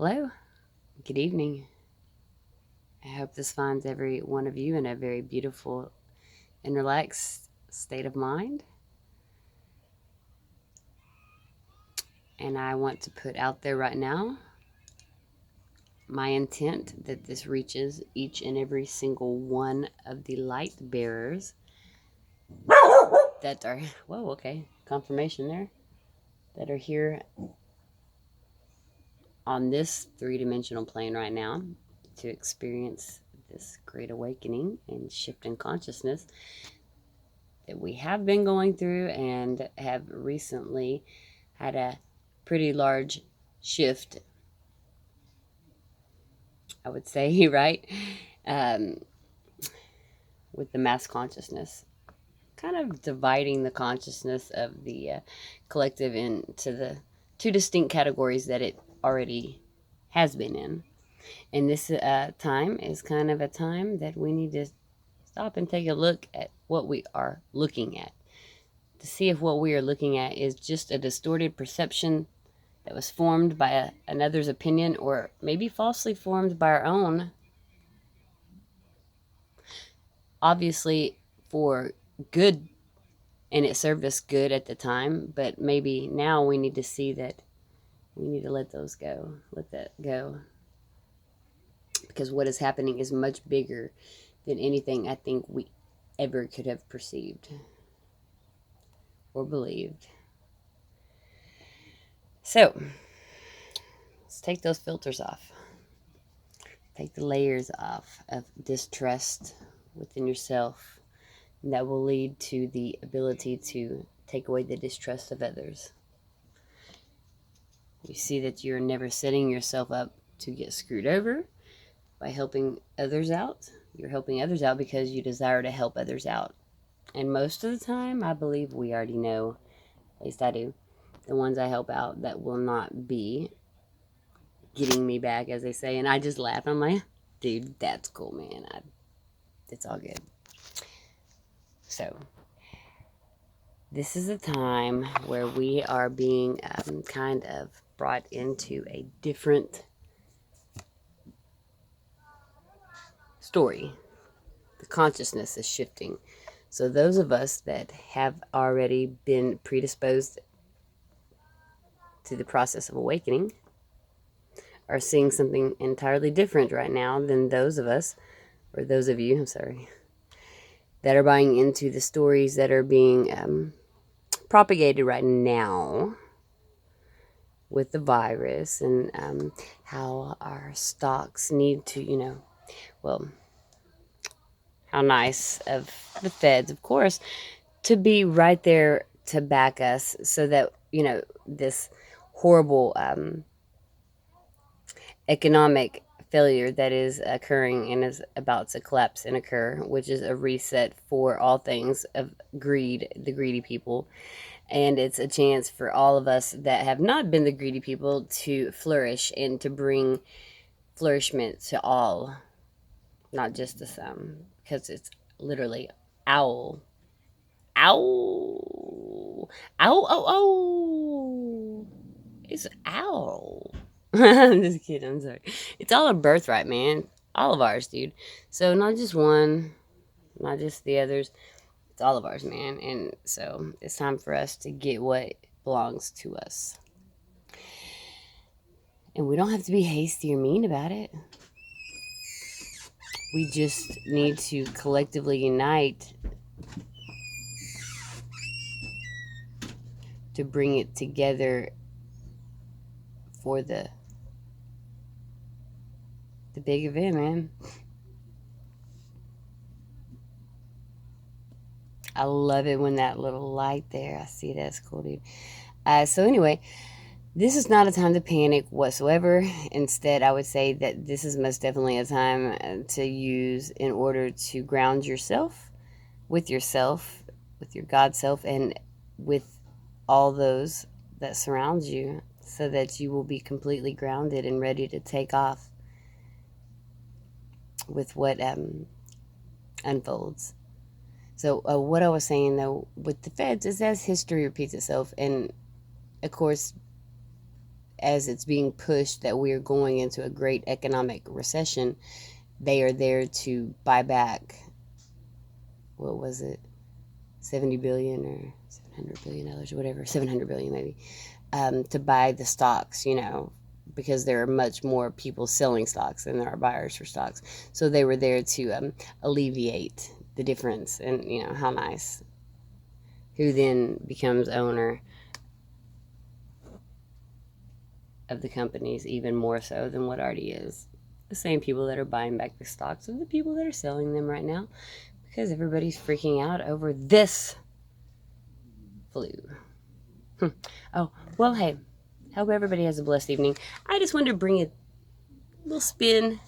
Hello, good evening. I hope this finds every one of you in a very beautiful and relaxed state of mind. And I want to put out there right now my intent that this reaches each and every single one of the light bearers that are, whoa, okay, confirmation there, that are here on this three-dimensional plane right now to experience this great awakening and shift in consciousness that we have been going through and have recently had a pretty large shift, I would say, right? Um, with the mass consciousness, kind of dividing the consciousness of the collective into the two distinct categories that it already has been in. And this time is kind of a time that we need to stop and take a look at what we are looking at, to see if what we are looking at is just a distorted perception that was formed by another's opinion, or maybe falsely formed by our own, obviously for good, and it served us good at the time, but maybe now we need to see that we need to let those go, let that go, because what is happening is much bigger than anything I think we ever could have perceived or believed. So let's take those filters off. Take the layers off of distrust within yourself, and that will lead to the ability to take away the distrust of others. You see that you're never setting yourself up to get screwed over by helping others out. You're helping others out because you desire to help others out. And most of the time, I believe we already know, at least I do, the ones I help out that will not be getting me back, as they say. And I just laugh. I'm like, dude, that's cool, man. It's all good. So this is a time where we are being kind of brought into a different story. The consciousness is shifting. So those of us that have already been predisposed to the process of awakening are seeing something entirely different right now than those of us, or those of you, I'm sorry, that are buying into the stories that are being propagated right now with the virus, and how our stocks need to, well, how nice of the feds, of course, to be right there to back us so that, this horrible economic failure that is occurring and is about to collapse and occur, which is a reset for all things of greed, the greedy people. And it's a chance for all of us that have not been the greedy people to flourish and to bring flourishment to all, not just to some, because it's literally owl. Ow. Ow, oh, oh. It's owl. I'm just kidding. I'm sorry. It's all a birthright, man. All of ours, dude. So not just one, not just the others. It's all of ours, man. And so it's time for us to get what belongs to us. And we don't have to be hasty or mean about it. We just need to collectively unite to bring it together for the big event, man. I love it when that little light there, I see that's cool, dude. So anyway, this is not a time to panic whatsoever. Instead, I would say that this is most definitely a time to use in order to ground yourself, with your God self, and with all those that surround you, so that you will be completely grounded and ready to take off with what unfolds. So what I was saying, though, with the feds is as history repeats itself. And, of course, as it's being pushed that we're going into a great economic recession, they are there to buy back, what was it, 70 billion or 700 billion dollars or whatever, 700 billion maybe, to buy the stocks, because there are much more people selling stocks than there are buyers for stocks. So they were there to alleviate the difference. And how nice. Who then becomes owner of the companies even more so than what already is. The same people that are buying back the stocks are the people that are selling them right now, because everybody's freaking out over this flu. Oh, well, hey, hope everybody has a blessed evening. I just wanted to bring a little spin